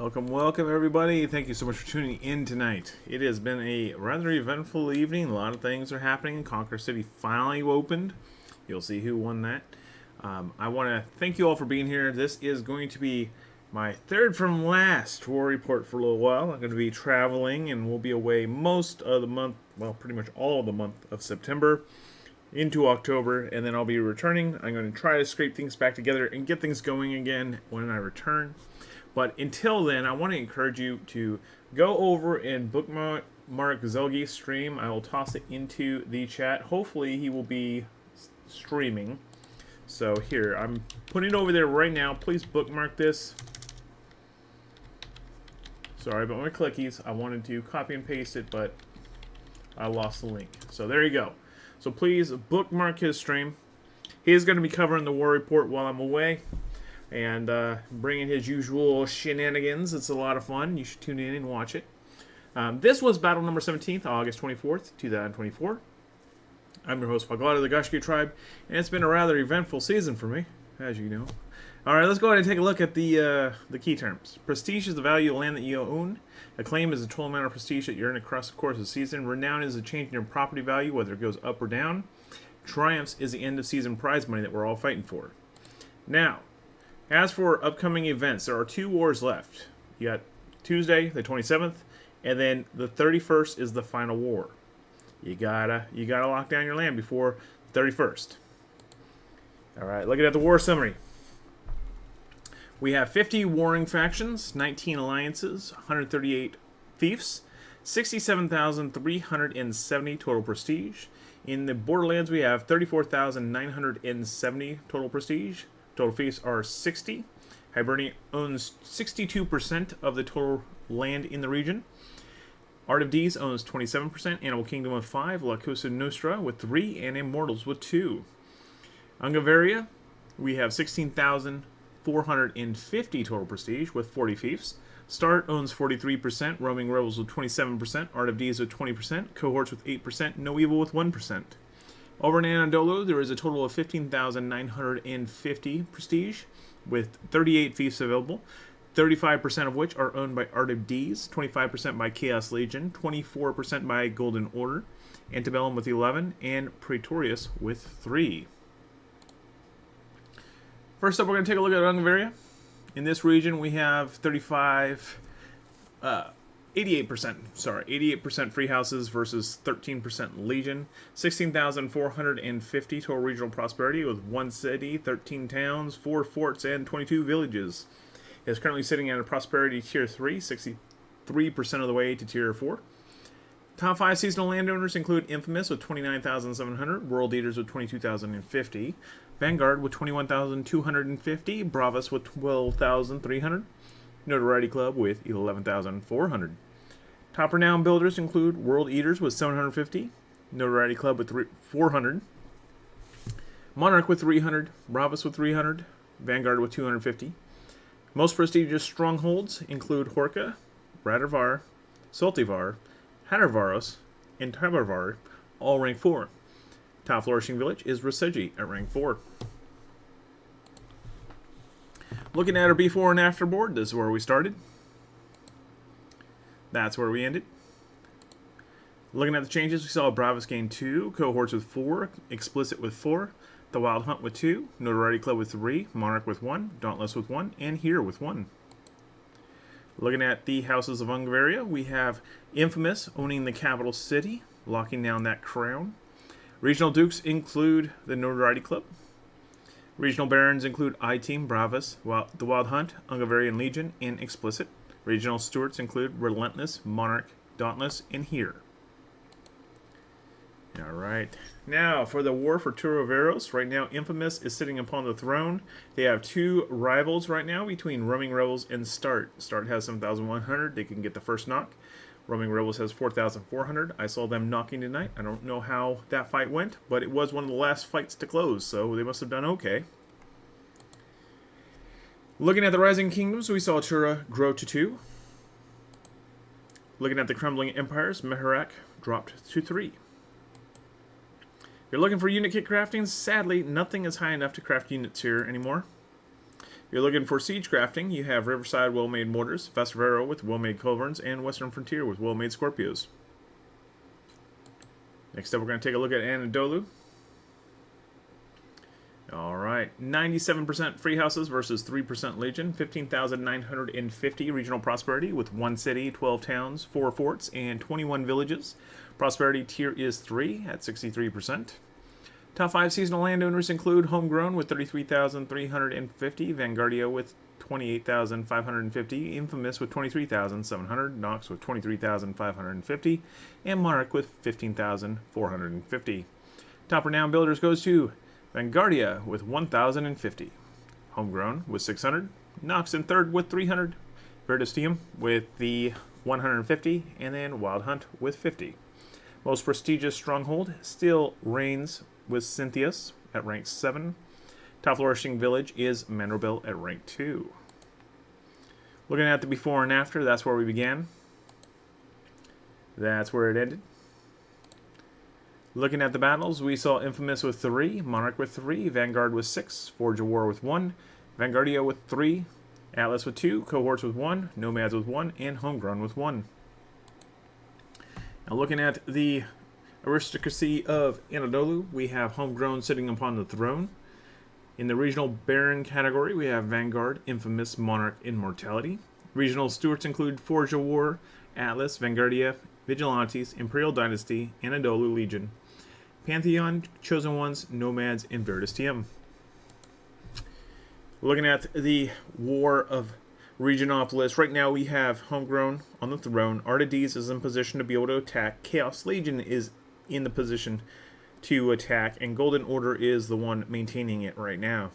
Welcome, welcome everybody. Thank you so much for tuning in tonight. It has been a rather eventful evening. A lot of things are happening. Conqueror City finally opened. You'll see who won that. I want to thank you all for being here. This is going to be my third from last war report for a little while. I'm going to be traveling and we'll be away most of the month, well, pretty much all of the month of September into October, and then I'll be returning. I'm going to try to scrape things back together and get things going again when I return. But until then, I want to encourage you to go over and bookmark Zelgi's stream. I will toss it into the chat. Hopefully he will be streaming. So here, I'm putting it over there right now. Please bookmark this. Sorry about my clickies. I wanted to copy and paste it, but I lost the link. So there you go. So please bookmark his stream. He is going to be covering the war report while I'm away. And bringing his usual shenanigans. It's a lot of fun. You should tune in and watch it. This was battle number 17th, August 24th, 2024. I'm your host, Faglada of the Gashki Tribe, and it's been a rather eventful season for me, as you know. Alright, let's go ahead and take a look at the key terms. Prestige is the value of land that you own. Acclaim is the total amount of prestige that you earn across the course of the season. Renown is a change in your property value, whether it goes up or down. Triumphs is the end of season prize money that we're all fighting for. Now, as for upcoming events, there are 2 wars left. You got Tuesday, the 27th, and then the 31st is the final war. You gotta lock down your land before the 31st. All right, looking at the war summary. We have 50 warring factions, 19 alliances, 138 fiefs, 67,370 total prestige. In the Borderlands, we have 34,970 total prestige. Total fiefs are 60. Hibernia owns 62% of the total land in the region. Art of Dees owns 27%. Animal Kingdom with 5. La Cosa Nostra with 3. And Immortals with 2. Ungavaria, we have 16,450 total prestige with 40 fiefs. Start owns 43%. Roaming Rebels with 27%. Art of Dees with 20%. Cohorts with 8%. No Evil with 1%. Over in Anadolu, there is a total of 15,950 prestige, with 38 fiefs available, 35% of which are owned by Art of Dees, 25% by Chaos Legion, 24% by Golden Order, Antebellum with 11, and Praetorius with 3. First up, we're going to take a look at Ungavaria. In this region, we have 88% free houses versus 13% Legion. 16,450 total regional prosperity with 1 city, 13 towns, 4 forts, and 22 villages. It is currently sitting at a prosperity tier 3, 63% of the way to tier 4. Top 5 seasonal landowners include Infamous with 29,700, World Eaters with 22,050, Vanguard with 21,250, Bravos with 12,300, Notoriety Club with 11,400. Top renowned builders include World Eaters with 750, Notoriety Club with 400, Monarch with 300, Bravos with 300, Vanguard with 250. Most prestigious strongholds include Horka, Radarvar, Saltivar, Hadarvaros, and Tabarvar, all rank 4. Top flourishing village is Rasegi at rank 4. Looking at our before and after board, this is where we started. That's where we ended. Looking at the changes, we saw Bravos gain 2, Cohorts with 4, Explicit with 4, The Wild Hunt with 2, Notoriety Club with 3, Monarch with 1, Dauntless with 1, and Here with 1. Looking at the Houses of Ungavaria, we have Infamous owning the capital city, locking down that crown. Regional Dukes include the Notoriety Club. Regional Barons include I-Team, Bravos, The Wild Hunt, Ungavarian Legion, and Explicit. Regional Stewards include Relentless, Monarch, Dauntless, and Here. Alright, now for the War for Turoveros. Right now, Infamous is sitting upon the throne. They have 2 rivals right now between Roaming Rebels and Start. Start has 7,100. They can get the first knock. Roaming Rebels has 4,400. I saw them knocking tonight. I don't know how that fight went, but it was one of the last fights to close, so they must have done okay. Looking at the Rising Kingdoms, we saw Tura grow to 2. Looking at the Crumbling Empires, Meharak dropped to 3. If you're looking for unit kit crafting, sadly, nothing is high enough to craft units here anymore. You're looking for siege crafting. You have Riverside well-made mortars, Vestavero with well-made culverins, and Western Frontier with well-made Scorpios. Next up, we're going to take a look at Anadolu. Alright, 97% free houses versus 3% Legion, 15,950 regional prosperity with 1 city, 12 towns, 4 forts, and 21 villages. Prosperity tier is 3 at 63%. Top 5 seasonal landowners include Homegrown with 33,350, Vanguardia with 28,550, Infamous with 23,700, Nox with 23,550, and Monarch with 15,450. Top renowned builders goes to Vanguardia with 1,050, Homegrown with 600, Nox in third with 300, Vertistium with the 150, and then Wild Hunt with 50. Most prestigious stronghold still reigns with Cynthius at rank 7. Top flourishing village is Mandrabil at rank 2. Looking at the before and after, that's where we began. That's where it ended. Looking at the battles, we saw Infamous with 3, Monarch with 3, Vanguard with 6, Forge of War with 1, Vanguardia with 3, Atlas with 2, Cohorts with 1, Nomads with 1, and Homegrown with 1. Now looking at the aristocracy of Anadolu, we have Homegrown sitting upon the throne. In the regional Baron category, we have Vanguard, Infamous, Monarch, Immortality. Regional stewards include Forge of War, Atlas, Vanguardia, Vigilantes, Imperial Dynasty, Anadolu Legion, Pantheon, Chosen Ones, Nomads, and Vertistium. Looking at the War of Regionopolis, right now we have Homegrown on the throne. Artades is in position to be able to attack. Chaos Legion is in the position to attack, and Golden Order is the one maintaining it right now.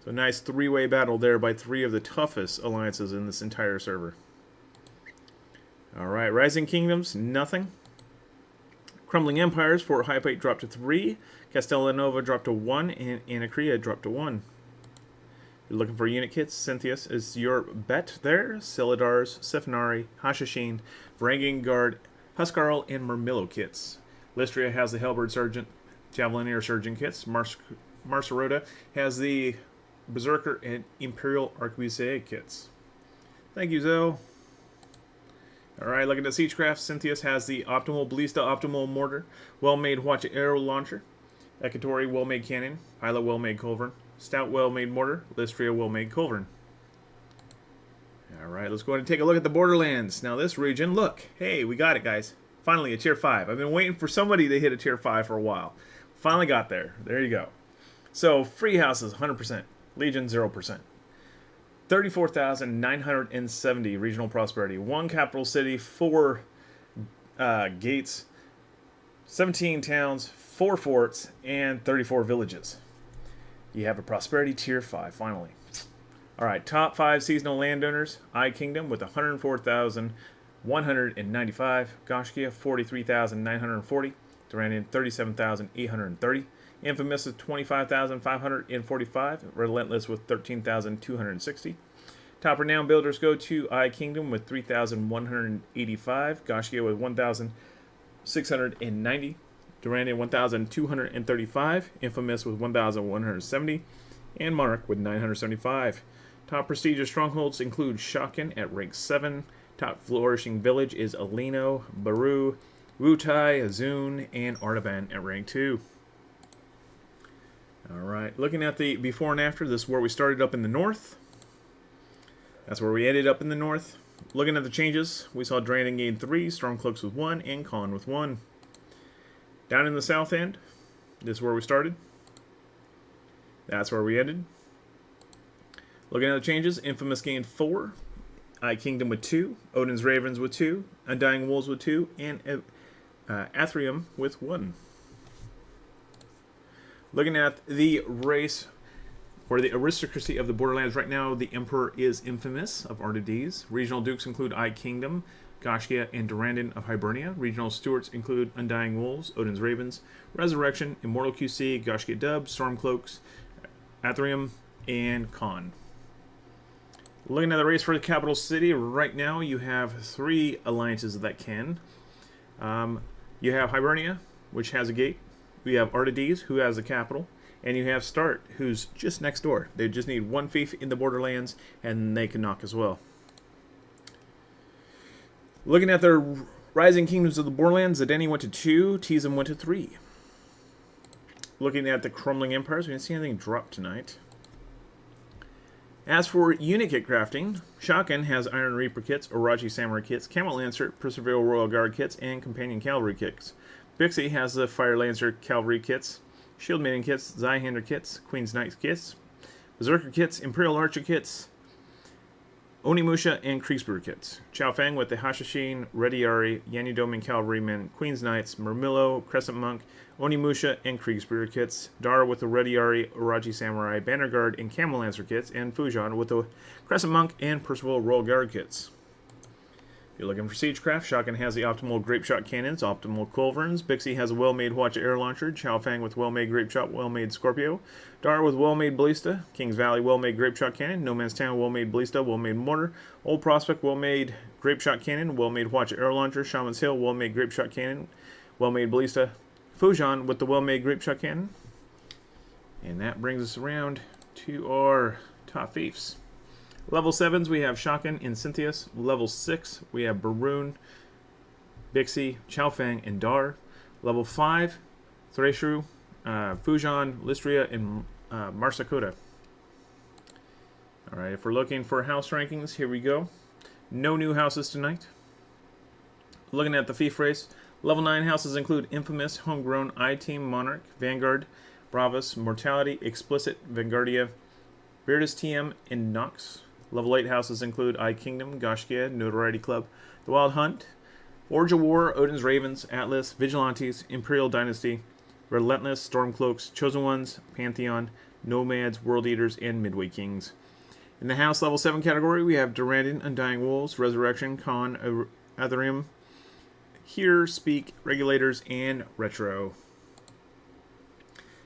So nice three-way battle there by 3 of the toughest alliances in this entire server. Alright, Rising Kingdoms, nothing. Crumbling Empires, Fort Hypate dropped to 3, Castellanova dropped to 1, and Anacrea dropped to 1. You're looking for unit kits, Cynthius is your bet there. Silidars, Sifnari, Hashashin, Varangian Guard, Huskarl, and Murmillo kits. Lystria has the Halberd Sergeant, Javelineer Surgeon kits. Marcerota has the Berserker and Imperial Arquebusier kits. Thank you, Zoe. Alright, looking at Siegecraft, Cynthius has the Optimal Ballista Optimal Mortar, well-made Watch Arrow Launcher, Ekatori well-made Cannon, Isla well-made Culverin, Stout well-made Mortar, Lystria well-made Culverin. Alright, let's go ahead and take a look at the Borderlands. Now this region, look, hey, we got it, guys. Finally, a tier 5. I've been waiting for somebody to hit a tier 5 for a while. Finally got there. There you go. So, free houses, 100%. Legion, 0%. 34,970 regional prosperity. 1 capital city, 4 gates, 17 towns, 4 forts, and 34 villages. You have a prosperity tier 5, finally. Alright, top 5 seasonal landowners. I Kingdom with 104,195. Goshkia, 43,940. Duranian, 37,830. Infamous with 25,545. Relentless with 13,260. Top renowned builders go to I Kingdom with 3,185. Goshkia with 1,690. Duranian 1,235. Infamous with 1,170. And Monarch with 975. Top prestigious strongholds include Shaken at rank 7. Top flourishing village is Alino, Baru, Wutai, Azun, and Artaban at rank 2. Alright, looking at the before and after, this is where we started up in the north. That's where we ended up in the north. Looking at the changes, we saw Drandon gain 3, Stormcloaks with 1, and Khan with 1. Down in the south end, this is where we started. That's where we ended. Looking at the changes, Infamous gained 4, I Kingdom with 2, Odin's Ravens with 2, Undying Wolves with 2, and Athrium with 1. Looking at the race, or the aristocracy of the Borderlands right now, the Emperor is Infamous of Artades. Regional Dukes include I Kingdom, Goshkia, and Durandon of Hibernia. Regional Stewards include Undying Wolves, Odin's Ravens, Resurrection, Immortal QC, Goshkia Dub, Stormcloaks, Athrium, and Khan. Looking at the race for the capital city, right now you have 3 alliances that can. You have Hibernia, which has a gate. We have Artades, who has the capital. And you have Start, who's just next door. They just need one fief in the Borderlands, and they can knock as well. Looking at their Rising Kingdoms of the Borderlands, Zedeni went to 2, Teasm went to 3. Looking at the Crumbling Empires, we didn't see anything drop tonight. As for unit kit crafting, Shotgun has Iron Reaper kits, Orochi Samurai kits, Camel Lancer, Perseverance Royal Guard kits, and Companion Cavalry kits. Bixie has the Fire Lancer Cavalry kits, Shield Maiden kits, Zweihander kits, Queen's Knight kits, Berserker kits, Imperial Archer kits, Onimusha, and Kriegsbeer kits. Chao Feng with the Hashashin, Rediari, Yanidomin Cavalrymen, Queen's Knights, Murmillo, Crescent Monk, Onimusha, and Kriegsbeer kits. Dara with the Rediari, Orochi Samurai, Banner Guard, and Camel Lancer kits. And Fujan with the Crescent Monk and Percival Royal Guard kits. If you're looking for Siegecraft, Shotgun has the optimal Grape Shot cannons, optimal Culverins. Bixie has a well-made Watch Air Launcher. Chao Feng with well-made Grape Shot, well-made Scorpio. Dara with well-made Ballista. Kings Valley well-made Grape Shot cannon. No Man's Town well-made Ballista, well-made mortar. Old Prospect well-made Grape Shot cannon, well-made Watch Air Launcher. Shaman's Hill well-made Grape Shot cannon, well-made Ballista. Fujan with the well-made Grape Shot cannon. And that brings us around to our top fiefs. Level 7s, we have Shotgun and Cynthius. Level 6, we have Baroon, Bixie, Chao Feng, and Dar. Level 5, Threshu, Fujan, Lystria, and Marsakota. Alright, if we're looking for house rankings, here we go. No new houses tonight. Looking at the fief race, level 9 houses include Infamous, Homegrown, I-Team, Monarch, Vanguard, Bravus, Mortality, Explicit, Vanguardia, Beardus TM, and Nox. Level 8 houses include I-Kingdom, Goshkia, Notoriety Club, The Wild Hunt, Forge of War, Odin's Ravens, Atlas, Vigilantes, Imperial Dynasty, Relentless, Stormcloaks, Chosen Ones, Pantheon, Nomads, World Eaters, and Midway Kings. In the House Level 7 category, we have Durandon, Undying Wolves, Resurrection, Khan, Aetherium, Here, Speak, Regulators, and Retro.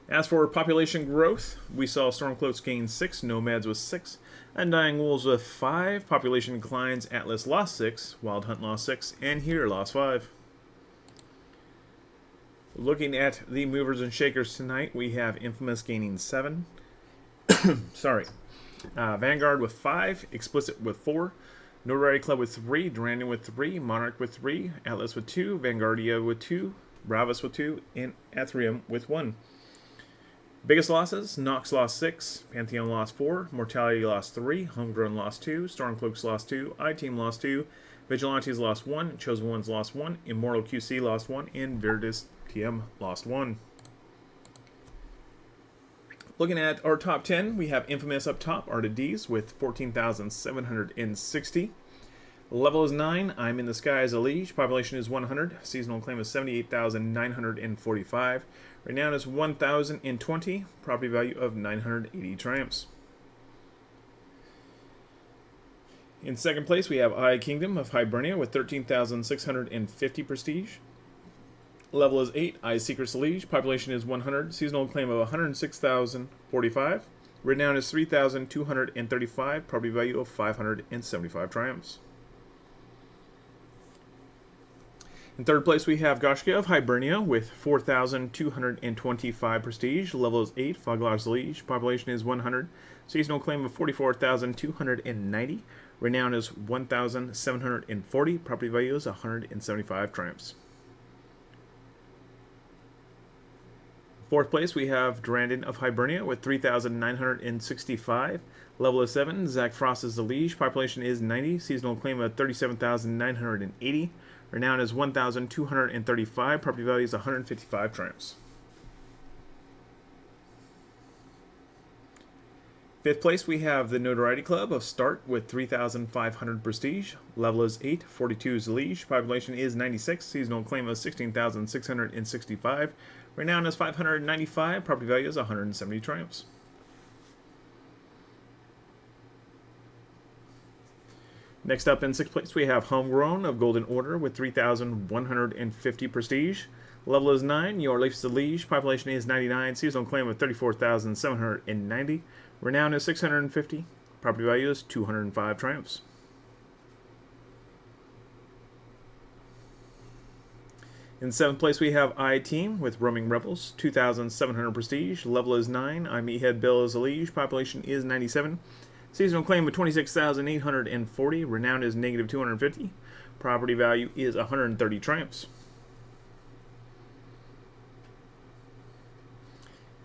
As for population growth, we saw Stormcloaks gain 6, Nomads with 6, Undying Wolves with 5, population declines, Atlas lost 6, Wild Hunt lost 6, and Here lost 5. Looking at the movers and shakers tonight, we have Infamous gaining 7, Vanguard with 5, Explicit with 4, Notoriety Club with 3, Durandon with 3, Monarch with 3, Atlas with 2, Vanguardia with 2, Bravus with 2, and Aetherium with 1. Biggest losses, Nox lost 6, Pantheon lost 4, Mortality lost 3, Homegrown lost 2, Stormcloaks lost 2, I-Team lost 2, Vigilantes lost 1, Chosen Ones lost 1, Immortal QC lost 1, and Beardus TM lost 1. Looking at our top 10, we have Infamous up top, Art of D's with 14,760. Level is 9, I'm in the Sky as a Liege, population is 100, seasonal claim is 78,945. Renown is 1,020, property value of 980 triumphs. In second place, we have I-Kingdom of Hibernia with 13,650 prestige. Level is 8, I-Secrets Liege, population is 100, seasonal claim of 106,045. Renown is 3,235, property value of 575 triumphs. In third place, we have Goshkia of Hibernia with 4,225 prestige. Level is 8, Foglar's Liege. Population is 100. Seasonal claim of 44,290. Renown is 1,740. Property value is 175 triumphs. Fourth place, we have Durandon of Hibernia with 3,965. Level is 7, Zach Frost is the Liege. Population is 90. Seasonal claim of 37,980. Renown is 1,235. Property value is 155 triumphs. Fifth place, we have the Notoriety Club of Start with 3,500 prestige. Level is 8, 42 is the Liege. Population is 96. Seasonal claim of 16,665. Renown is 595. Property value is 170 triumphs. Next up in sixth place, we have Homegrown of Golden Order with 3,150 prestige. Level is 9, Your Life is the Liege. Population is 99. Seasonal claim of 34,790. Renown is 650. Property value is 205 triumphs. In 7th place, we have I-Team with Roaming Rebels, 2,700 prestige. Level is 9. I'm E-Head Bill is a liege. Population is 97. Seasonal claim with 26,840. Renown is negative 250. Property value is 130 triumphs.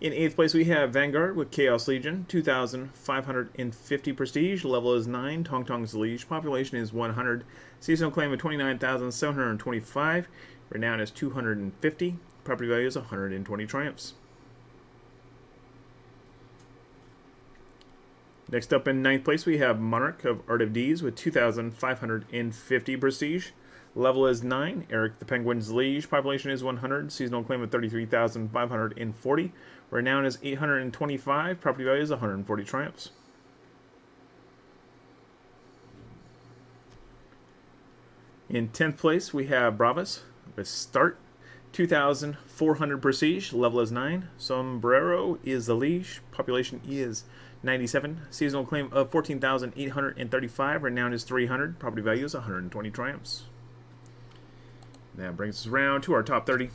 In 8th place, we have Vanguard with Chaos Legion, 2,550 prestige. Level is 9. Tong Tong's the liege. Population is 100. Seasonal claim of 29,725. Renown is 250. Property value is 120 triumphs. Next up in 9th place, we have Monarch of Art of D's with 2,550 prestige. Level is 9. Eric the Penguin's liege. Population is 100. Seasonal claim of 33,540. Renown is 825. Property value is 140 triumphs. In 10th place, we have Bravas with Start, 2,400 prestige. Level is 9. Sombrero is the liege. Population is 97. Seasonal claim of 14,835. Renown is 300. Property value is 120 triumphs. That brings us around to our top 30.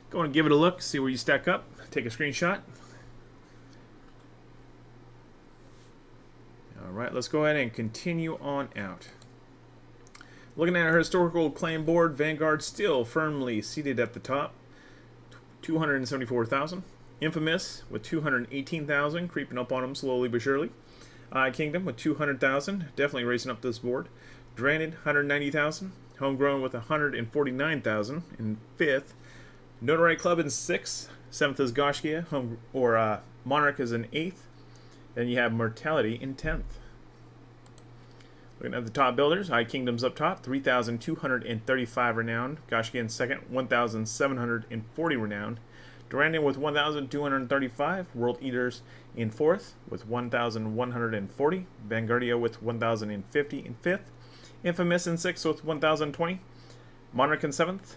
Go and give it a look, see where you stack up. Take a screenshot. Alright, let's go ahead and continue on out. Looking at our historical claim board, Vanguard still firmly seated at the top, 274,000. Infamous with 218,000, creeping up on them slowly but surely. Kingdom with 200,000, definitely racing up this board. Granted, 190,000. Homegrown with 149,000 in 5th. Notoriety Club in 6th. 7th is Goshkia, Monarch is in 8th. Then you have Mortality in 10th. Looking at the top builders, High Kingdom's up top, 3,235 renown. Goshkia in 2nd, 1,740 renown. Durandon with 1,235. World Eaters in 4th with 1,140. Vanguardia with 1,050 in 5th. Infamous in 6th with 1,020. Monarch in 7th.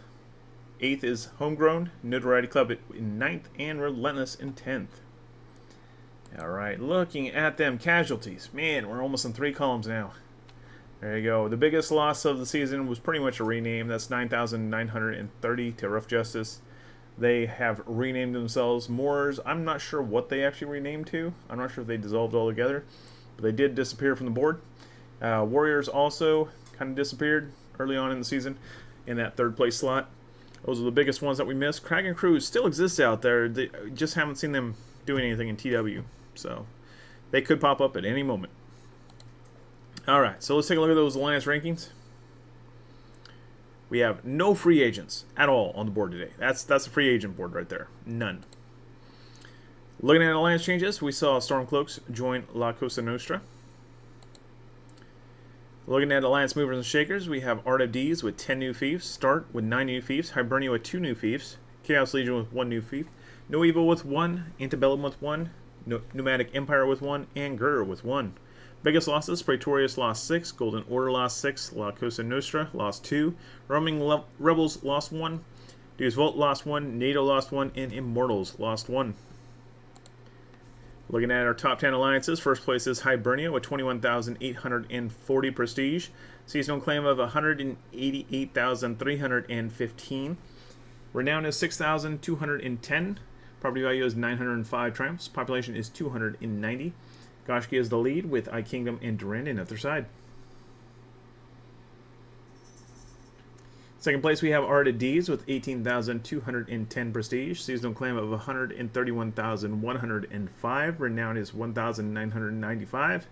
8th is Homegrown. Notoriety Club in 9th. And Relentless in 10th. Alright, looking at them casualties. Man, we're almost in 3 columns now. There you go. The biggest loss of the season was pretty much a rename. That's 9,930 to Rough Justice. They have renamed themselves Moors. I'm not sure what they actually renamed to. I'm not sure if they dissolved altogether. But they did disappear from the board. Warriors also kind of disappeared early on in the season in that 3rd place slot. Those are the biggest ones that we missed. Kraken Crew still exists out there. They just haven't seen them doing anything in TW. So they could pop up at any moment. Alright, so let's take a look at those Alliance rankings. We have no free agents at all on the board today. That's a free agent board right there. None. Looking at Alliance changes, we saw Stormcloaks join La Cosa Nostra. Looking at Alliance Movers and Shakers, we have Art of D's with 10 new fiefs, Start with 9 new fiefs, Hibernia with 2 new fiefs, Chaos Legion with 1 new fief, No Evil with 1, Antebellum with 1, Pneumatic Empire with 1, and Girder with 1. Biggest losses, Praetorius lost 6, Golden Order lost 6, La Cosa Nostra lost 2, Roaming Rebels lost 1, Deus Vult lost 1, NATO lost 1, and Immortals lost 1. Looking at our top 10 alliances, first place is Hibernia with 21,840 prestige. Seasonal claim of 188,315. Renown is 6,210. Property value is 905 triumphs. Population is 290. Goshkia is the lead with I Kingdom and Durandon at their side. Second place, we have Art of D's with 18,210 prestige. Seasonal claim of 131,105. Renown is 1,995.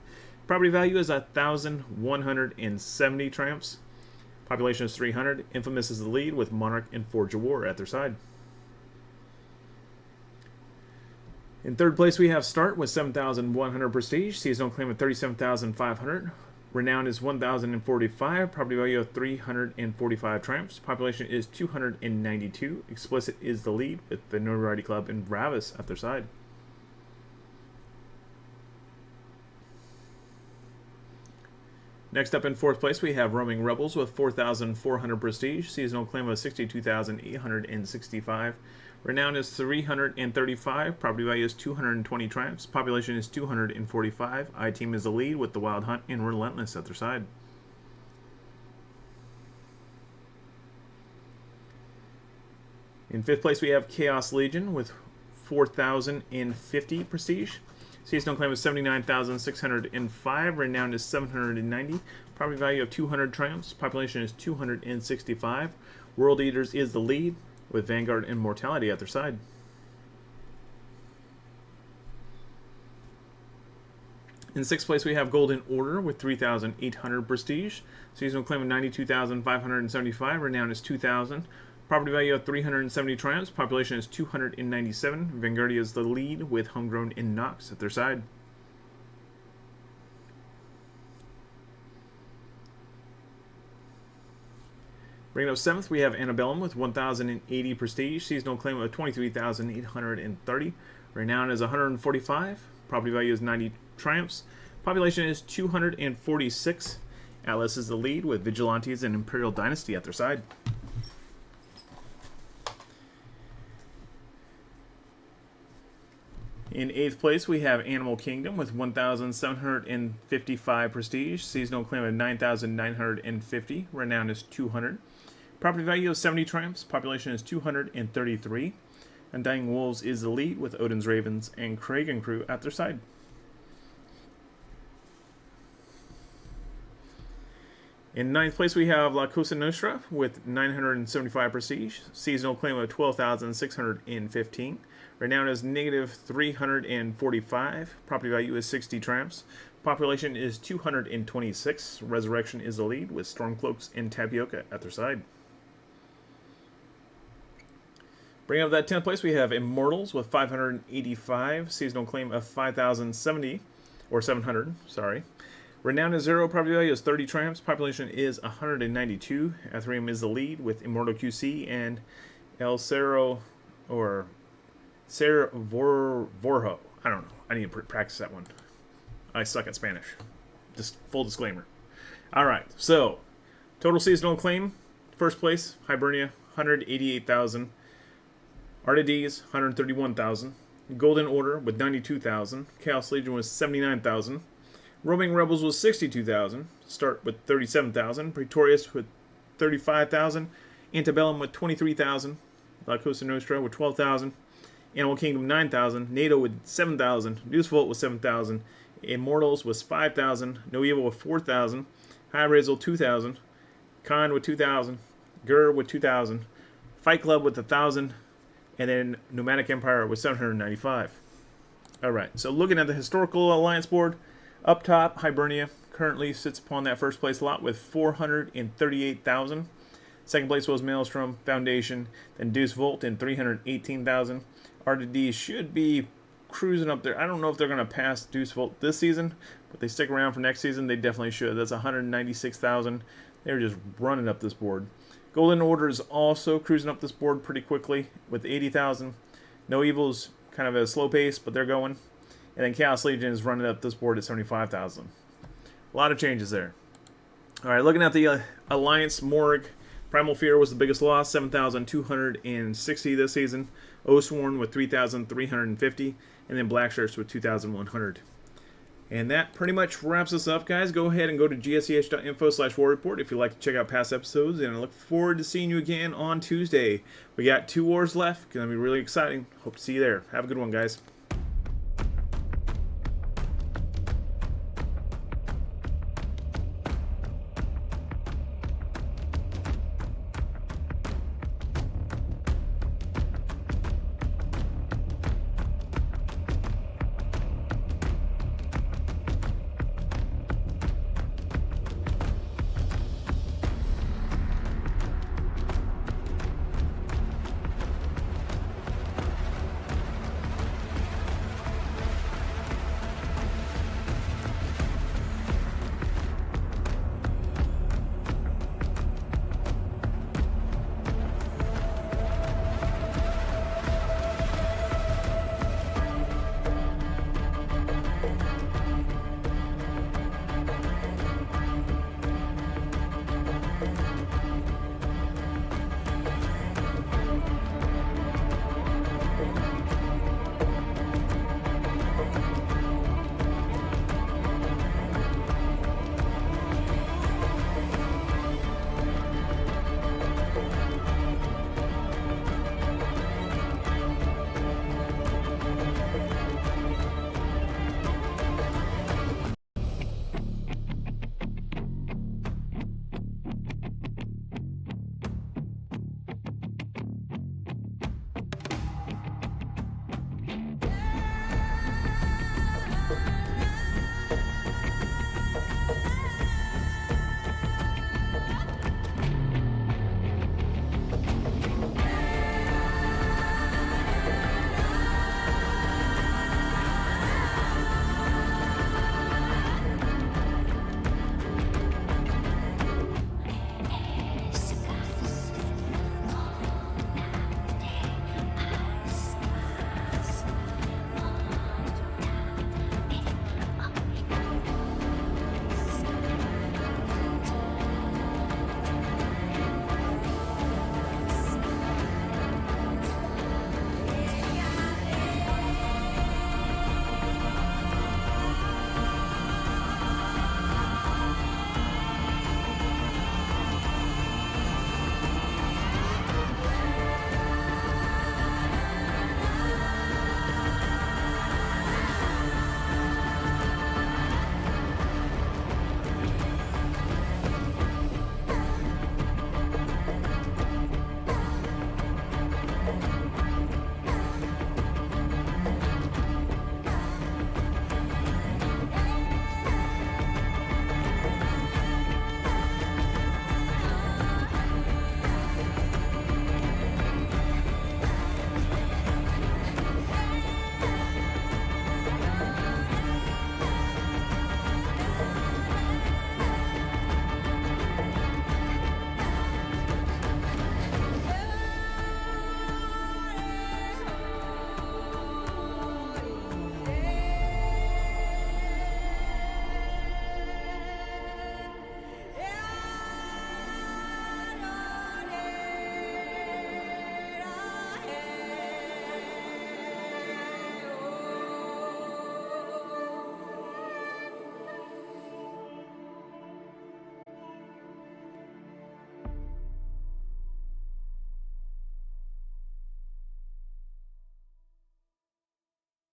Property value is 1,170 triumphs. Population is 300. Infamous is the lead with Monarch and Forge of War at their side. In third place, we have Start with 7,100 prestige. Seasonal claim of 37,500. Renown is 1,045. Property value of 345 triumphs. Population is 292. Explicit is the lead with the Notoriety Club and Ravis at their side. Next up in fourth place, we have Roaming Rebels with 4,400 prestige. Seasonal claim of 62,865. Renown is 335. Property value is 220 triumphs. Population is 245. I-Team is the lead with the Wild Hunt and Relentless at their side. In 5th place, we have Chaos Legion with 4,050 prestige. Seasonal claim is 79,605. Renowned is 790. Property value of 200 triumphs. Population is 265. World Eaters is the lead, with Vanguard and Mortality at their side. In 6th place, we have Golden Order with 3,800 prestige. Seasonal claim of 92,575. Renown is 2,000. Property value of 370 triumphs. Population is 297. Vanguardia is the lead, with Homegrown and Nox at their side. Bringing up 7th, we have Antebellum with 1,080 prestige. Seasonal claim of 23,830. Renown is 145. Property value is 90 triumphs. Population is 246. Atlas is the lead, with Vigilantes and Imperial Dynasty at their side. In 8th place, we have Animal Kingdom with 1,755 prestige. Seasonal claim of 9,950. Renown is 200. Property value of 70 triumphs. Population is 233. Undying Wolves is the lead, with Odin's Ravens and Craig and crew at their side. In 9th place, we have La Cosa Nostra with 975 prestige. Seasonal claim of 12,615. Renown is negative 345. Property value is 60 triumphs. Population is 226. Resurrection is the lead, with Stormcloaks and Tapioca at their side. Bringing up that 10th place, we have Immortals with 585. Seasonal claim of 5,070, or 700, sorry. Renown is 0. Property value is 30 triumphs. Population is 192. Ethereum is the lead, with Immortal QC and El Cerro, or Ser Vorho. I don't know. I need to practice that one. I suck at Spanish. Just full disclaimer. Alright, so total seasonal claim. First place, Hibernia, 188,000. Artides, 131,000. Golden Order with 92,000. Chaos Legion was 79,000. Roaming Rebels was 62,000. Start with 37,000. Praetorius with 35,000. Antebellum with 23,000. La Cosa Nostra with 12,000. Animal Kingdom 9,000. NATO with 7,000. Deuce Volt with 7,000. Immortals was 5,000. No Evil with 4,000. High Razel 2,000. Khan with 2,000. Gur with 2,000. Fight Club with 1,000. And then Nomadic Empire with 795. Alright, so looking at the historical alliance board, up top, Hibernia currently sits upon that first place lot with 438,000. Second place was Maelstrom, Foundation, then Deuce Volt and 318,000. RTD should be cruising up there. I don't know if they're going to pass Deuce Volt this season, but they stick around for next season, they definitely should. That's 196,000. They're just running up this board. Golden Order is also cruising up this board pretty quickly with 80,000. No Evil's kind of at a slow pace, but they're going. And then Chaos Legion is running up this board at 75,000. A lot of changes there. All right, looking at the Alliance Morgue, Primal Fear was the biggest loss, 7,260 this season. Oathsworn with 3,350, and then Black Shirts with 2,100. And that pretty much wraps us up, guys. Go ahead and go to gsch.info/war report if you'd like to check out past episodes. And I look forward to seeing you again on Tuesday. We got 2 wars left. Going to be really exciting. Hope to see you there. Have a good one, guys.